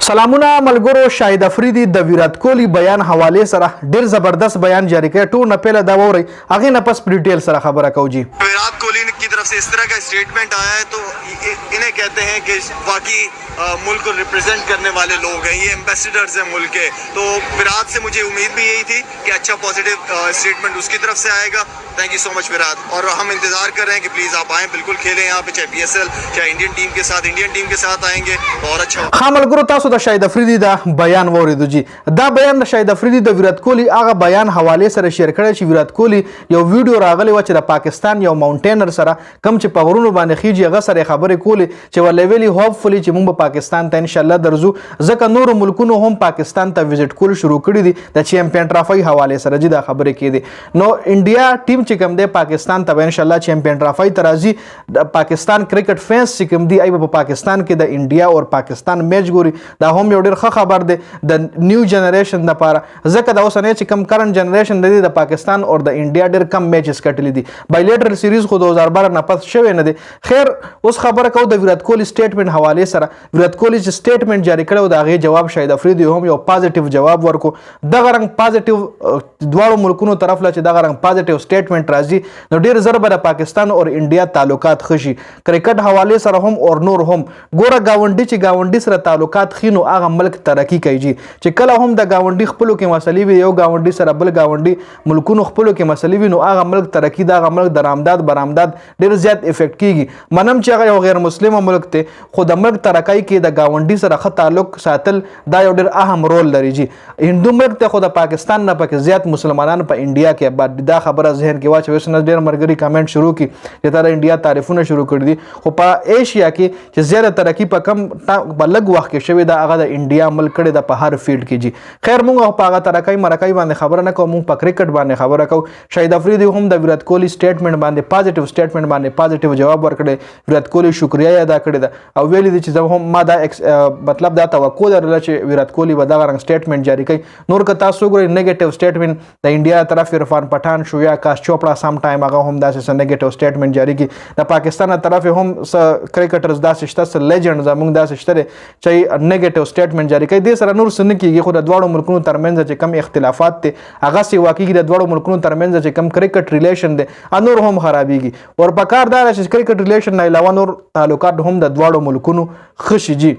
سلامونه ملګرو. شاهد افریدي د ویرات کوهلی بیان حواله سره ډیر زبردست بیان جاری کړ. ټول نه پهله دا ووري هغه نه پس په ډیټیل سره خبره کوو جی. विराट कोहली की तरफ से इस तरह का स्टेटमेंट आया है तो इन्हें कहते हैं कि बाकी मुल्क को रिप्रेजेंट करने वाले लोग हैं, ये एम्बेसडर्स हैं मुल्क के। तो विराट से मुझे उम्मीद भी यही थी कि अच्छा पॉजिटिव स्टेटमेंट उसकी तरफ से आएगा। Thank you so much Virat, और हम इंतजार कर रहे हैं कि प्लीज आप आएँ, बिल्कुल खेलें यहाँ पे, चाहे PSL चाहे इंडियन टीम के साथ आएंगे और अच्छा। हाँ मलګرو تاسو د شاهد افریدي دا بیان وریدو جی. دا بیان د شاهد افریدي د ویرات کوهلی هغه بیان حواله سره شیر کړی چې ویرات کوهلی یو ویډیو راغلی و چې د پاکستان یو ماونټینر سره کم چې په غرونو باندې خيږي هغه سره خبرې کولې چې ولېویلی هوپفلی چې موږ پاکستان ته ان شاء الله درځو، ځکه نور ملکونو هم پاکستان ته وزټ کول شروع کړی دي د چیمپیون ټرافي حواله سره جی. دا خبرې کېدي نو انډیا ټیم چې کوم دی پاکستان ته ان شاء الله چیمپیون ټرافي ته راځي. د پاکستان کرکټ فینس چې کوم دی ای په پاکستان کې د انډیا او پاکستان میچ ګوري. دا هم یو ډیر ښه خبر دی د نیو جنریشن لپاره، ځکه دا اوسنۍ چې کم کرنٹ جنریشن دی د پاکستان او د انډیا ډیر کم میچز کټلی دي. بایلیټرل سیریز خو 2012 نه پس شوی نه دی. خیر اوس خبره کو د ویرات کوهلی سټیټمنټ حواله سره. ویرات کوهلی چې سټیټمنټ جاری کړو دا غي جواب شاهد افریدي هم یو پازیټیو جواب ورکو. دغه رنګ پازیټیو دواړو ملکونو طرف لا چې دغه رنګ پازیټیو سټیټمنټ راځي نو ډیر زر به د پاکستان او انډیا تعلقات خشي. کرکټ حواله سره هم او نور هم ګوره گاونډي چې گاونډي سره تعلقات خینو هغه ملک ترقی کوي جی. چې کله هم د گاونډي خپلو کې مسلې وي، یو گاونډي سره بل گاونډي ملکونو خپلو کې مسلې وي، نو هغه ملک ترقی دا هغه ملک درآمدات برآمدات ډیر زیات افیکټ کیږي. منم چې هغه یو غیر مسلم ملک ته خو د ملک ترقی کې د گاونډي سره ښه تعلق ساتل دا یو ډیر اهم رول لري جی. هندو ملک ته خو د پاکستان نه پکې زیات مسلمانان په انډیا کې بعد دا خبره ذهن کې واچوي. وسنه ډیر مرګري کمنټ شروع کی چې تر انډیا تعریفونه شروع کړی دي، خو په ایشیا کې چې زیاته ترقی په کم بلګ وخت کې شوی دا هغه د انډیا ملک کړي د په هر فیلډ کې جی. خیر موږ په هغه ترقی مرقی باندې خبره نه کوو، موږ په کرکټ باندې خبره کوو. شاهد افریدي هم د ویرات کوهلی سټیټمنټ باندې پازیټیو سټیټمنټ باندې پازیټیو جواب ورکړي. ویرات کوهلی شکریا ادا کړی دا او ویلي دي چې زه هم ما دا مطلب دا توقع درلوده چې ویرات کوهلی به دغه رنګ سټیټمنټ جاری کوي. نور که تاسو ګورئ نیگیټیو سټیټمنټ د انډیا طرف عرفان پټان شو یا کاش چوپړه سم ټایم هغه هم داسې نیگیټیو سټیټمنټ جاری کی. د پاکستان طرف هم کرکټرز داسې شته لیجنډ زموږ داسې شته چې نیگیټیو سټیټمنټ جاری کوي. د سره نور سن کیږي خو د دوړو ملکونو ترمنځ چې کم اختلافات دي هغه سی واقعي د دوړو ملکونو ترمنځ چې کم کرکټ ریلیشن دي انور هم خرابيږي. اور په کار دا چې کرکټ ریلیشن نه علاوه نور تعلقات هم د دوړو ملکونو خشي جی.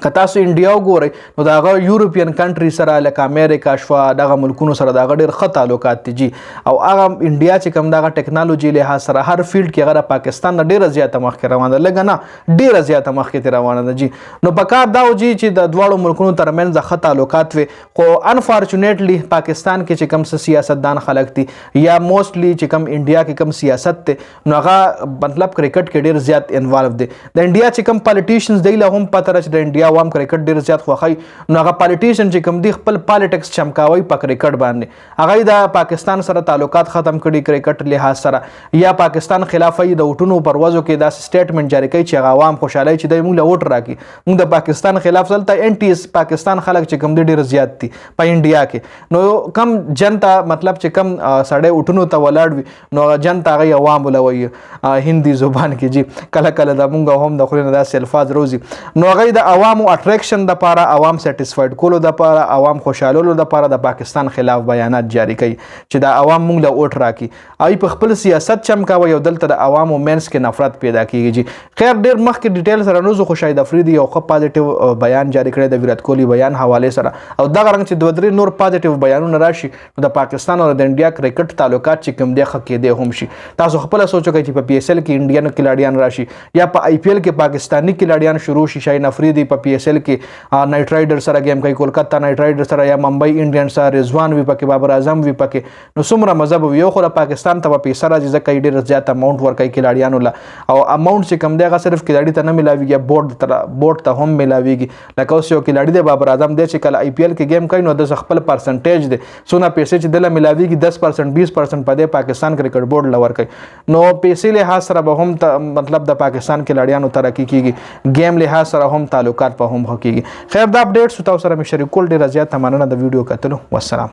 که تاسو انډیا وګورئ نو دا هغه یورپین کنټری سره لکه امریکا شوا دغه ملکونو سره دا ډېر ښه تعلقات دي جی. او هغه انډیا چې کوم دغه ټیکنالوژي لحاظ سره هر فیلډ کې هغه پاکستان نه ډېره زیاته مخکې روانه ده، لږه نه ډېره زیاته مخکې روانه ده جی. نو په کار دا و جی چې د دواړو ملکونو ترمنځ ښه تعلقات وي، خو انفارچونیټلی پاکستان کې چې کوم سیاستدان خلک دي یا موسټلی چې کوم انډیا کې کوم سیاست دی نو هغه مطلب کرکټ کې ډېر زیات انوالو دي. د انډیا چې کوم پالیټیشنز دی له هم پته چې د انډیا عوام کرکټ ډیر زیات خوښي، نو هغه پالیټیشن چې کوم دی خپل پالیټکس چمکاوي په کرکټ باندې هغه د پاکستان سره تعلقات ختم کړي کرکټ لحاظ سره یا پاکستان خلاف د وټونو پروازو کې دا سټیټمنټ جاری کوي چې عوام خوشاله چې د موږ له وټ راکې موږ د پاکستان خلاف سلته انټیز پاکستان خلک چې کوم دی ډیر زیات دي په انډیا کې. نو کم جنتا مطلب چې کم سړی وټونو ته ولاړ وي نو جنتا هغه عوام ولوي هندي زبان کې جی. کله کله د موږ هم د خلینو داسې الفاظ روزي نو هغه د عوامو اټریکشن د پاره عوام سټیسفاید کولو د پاره عوام خوشالولو د پاره د پاکستان خلاف بیانات جاری کوي چې د عوام موږ له ووټ راکړي او په خپل سیاست چمکاوي او دلته د عوامو مینس کې نفرت پیدا کیږي جی. خیر ډیر مخکې ډیټیل سره نو خو شاهد افریدي یو ښه پازیټیو بیان جاری کړی د ویرات کوهلی بیان حواله سره او دغه رنګ چې دوه درې نور پازیټیو بیانونه راشي نو د پاکستان او د انډیا کرکټ تعلقات چې کوم دی ښه کېدی هم شي. تاسو خپل سوچ وکړئ چې په PSL کې انډین کلاډیان راشي یا په IPL کې پاکستانی کلاډیان شروع شي. شاهد افریدي په PSL کې نایټ رایډر سره گیم کوي، کولکتا نایټ رایډر سره یا ممبئی انډینز سره رضوان وي پکې، بابر اعظم وي پکې. نو څومره مذهب وي خو پاکستان ته پیسې راځي ځکه ډېر زیات اماونټ ورکوي کلاډیانو له او اماونټ چې کم دی هغه صرف کلاډي ته نه ملاویږي بورډ ته هم ملاویږي. لکه اوس یو کلاډي دی بابر اعظم دی چې کله IPL کې گیم کوي نو د خپل پرسنټیج دی څونه پیسې چې دله ملاویږي 10% 20% په دې پاکستان کرکټ بورډ لور کوي. نو پیسې لحاظ سره به هم مطلب د پاکستان کلاډیانو ترقی کیږي، گیم لحاظ سره هم تعلقات په هم کیږي. خیر دا اپډیټس تاسو سره مې شریکول ډیر زیات مننه د ویډیو کتلو. والسلام.